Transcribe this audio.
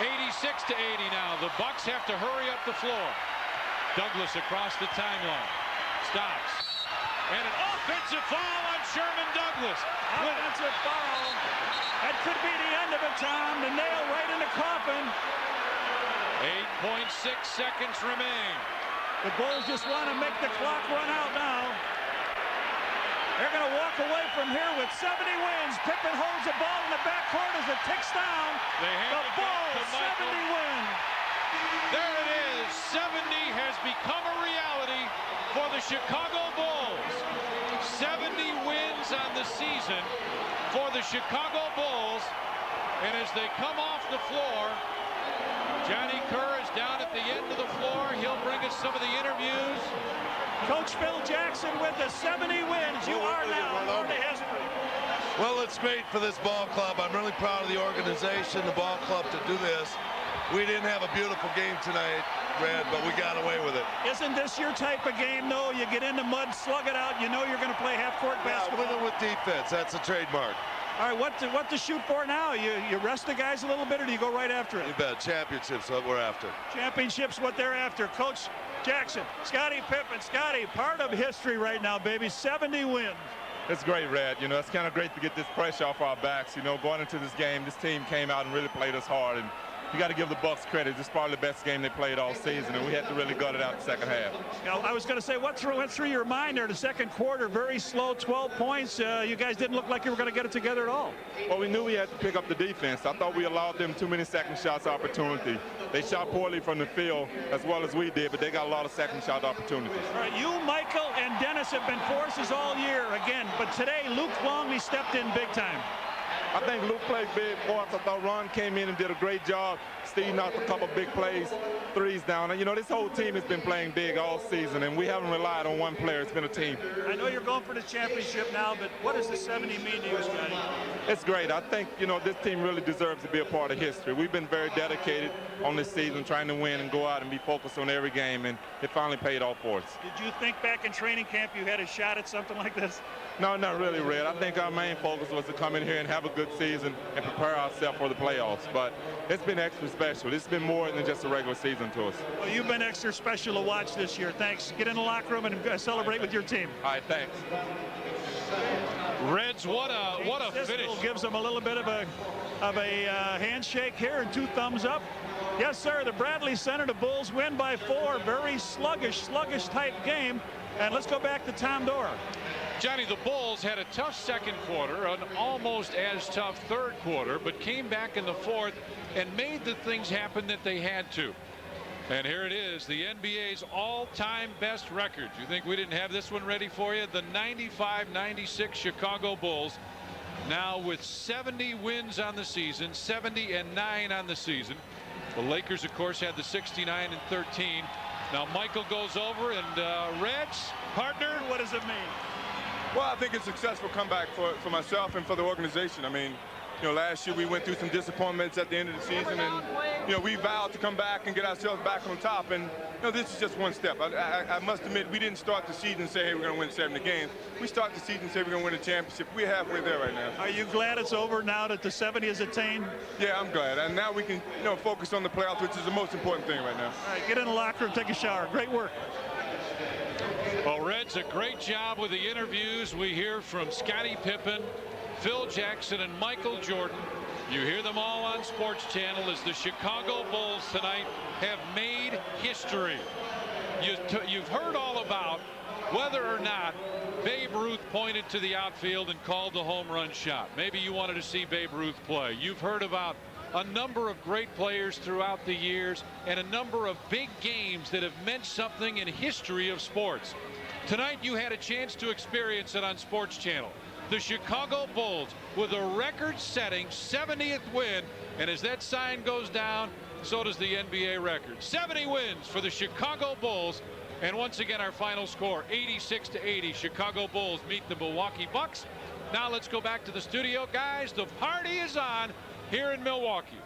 86 to 80 now. The Bucks have to hurry up the floor. Douglas across the timeline. Stops. And an offensive foul on Sherman Douglas. Offensive foul. That could be the end of it, Tom. The nail right in the coffin. 8.6 seconds remain. The Bulls just want to make the clock run out now. They're going to walk away from here with 70 wins. Pippen holds the ball in the backcourt as it ticks down. The Bulls, 70 wins. There it is. 70 has become a reality for the Chicago Bulls. 70 wins on the season for the Chicago Bulls. And as they come off the floor, Johnny Kerr is down at the end of the floor. He'll bring us some of the interviews. Coach Phil Jackson with the 70 wins. You are now part of history. Well, it's great for this ball club. I'm really proud of the organization, the ball club, to do this. We didn't have a beautiful game tonight, Red, but we got away with it. Isn't this your type of game, though? You get in the mud, slug it out, you know you're going to play half-court basketball. Yeah, with defense. That's a trademark. All right, what to shoot for now? You rest the guys a little bit, or do you go right after it? You bet. Championships, what we're after. Championships, what they're after. Coach Jackson, Scottie Pippen. Scottie, part of history right now, baby. 70 wins. It's great, Red. You know, it's kind of great to get this pressure off our backs. You know, going into this game, this team came out and really played us hard. And you got to give the Bucks credit. This is probably the best game they played all season, and we had to really gut it out in the second half. Now, I was going to say, what went through your mind there? The second quarter, very slow, 12 points. You guys didn't look like you were going to get it together at all. Well, we knew we had to pick up the defense. I thought we allowed them too many second shots opportunity. They shot poorly from the field as well as we did, but they got a lot of second shot opportunities. All right, you, Michael, and Dennis have been forces all year again, but today Luke Longley stepped in big time. I think Luke played big for us. I thought Ron came in and did a great job. Steve knocked a couple big plays, threes down. And, you know, this whole team has been playing big all season, and we haven't relied on one player. It's been a team. I know you're going for the championship now, but what does the 70 mean to you, Scottie? It's great. I think, you know, this team really deserves to be a part of history. We've been very dedicated on this season, trying to win and go out and be focused on every game, and it finally paid off for us. Did you think back in training camp you had a shot at something like this? No, not really, Red. I think our main focus was to come in here and have a good season and prepare ourselves for the playoffs. But it's been extra special. It's been more than just a regular season to us. Well, you've been extra special to watch this year. Thanks. Get in the locker room and celebrate with your team. All right, thanks. Reds, what a finish. Gives them a little bit of a handshake here and 2 thumbs up. Yes, sir. The Bradley Center. The Bulls win by 4. Very sluggish type game. And let's go back to Tom Dora. Johnny, the Bulls had a tough second quarter, an almost as tough third quarter, but came back in the fourth and made the things happen that they had to. And here it is, the NBA's all-time best record. You think we didn't have this one ready for you? The 95-96 Chicago Bulls, now with 70 wins on the season, 70-9 on the season. The Lakers, of course, had the 69-13. Now Michael goes over, and Reds, partner, what does it mean? Well, I think it's a successful comeback for myself and for the organization. I mean, you know, last year we went through some disappointments at the end of the season, and, you know, we vowed to come back and get ourselves back on top. And, you know, this is just one step. I must admit, we didn't start the season and say, hey, we're going to win 70 games. We start the season and say we're going to win a championship. We're halfway there right now. Are you glad it's over now that the 70 is attained? Yeah, I'm glad. And now we can, you know, focus on the playoffs, which is the most important thing right now. All right, get in the locker room, take a shower. Great work. Well, Reds, a great job with the interviews. We hear from Scottie Pippen, Phil Jackson, and Michael Jordan. You hear them all on Sports Channel as the Chicago Bulls tonight have made history. You've heard all about whether or not Babe Ruth pointed to the outfield and called the home run shot. Maybe you wanted to see Babe Ruth play. You've heard about a number of great players throughout the years and a number of big games that have meant something in history of sports. Tonight you had a chance to experience it on Sports Channel. The Chicago Bulls with a record-setting 70th win, and as that sign goes down, so does the NBA record. 70 wins for the Chicago Bulls, and once again our final score 86-80. Chicago Bulls meet the Milwaukee Bucks. Now let's go back to the studio, guys. The party is on here in Milwaukee.